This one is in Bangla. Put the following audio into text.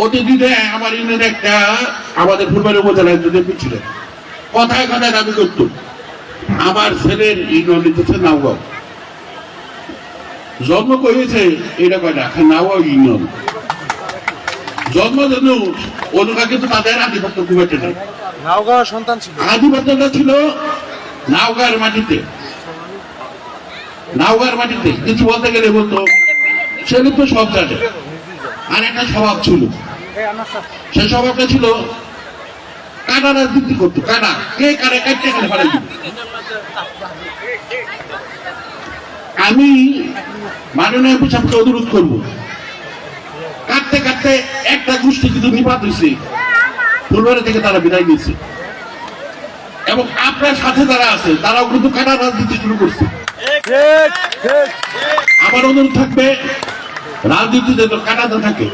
অতীতে আমার ইউনিয়নে একটা আমাদের ফুলবাড়ি উপজেলায় একজন এমপি ছিলেন, কথায় কথায় দাবি করত আমার ছেলের ইউনিয়ন নিতেছে নাওগাঁও, জন্ম করেছে এটা কয়টা নাওগাঁও ইউনিয়ন, জন্ম জন্য অনুকা কিন্তু তাদের আধিপত্য খুব একটা নেই, নাওগাঁও সন্তান ছিল, আধিপত্যটা ছিল নাওগাঁর মাটিতে। নাওগাঁর মাটিতে কিছু বলতে গেলে বলতো ছেলে তো সব জানে। আর একটা স্বভাব ছিল, সেই স্বভাবটা ছিল কাটা রাজনীতি করতো, কাটা কে কারে কাটতে গেলে পারে। আমি মাননীয় এমপি সাহেবকে অনুরোধ করবো, কাটতে কাটতে একটা গোষ্ঠী কিন্তু নিপাত হয়েছে, ফুলবাড়ি থেকে তারা বিদায় নিয়েছে, এবং আপনার সাথে যারা আছে তারাও কিন্তু কাটা রাজনীতি শুরু করছে। আমার অনুরোধ থাকবে রাজনীতিতে তো কাটাতে থাকে।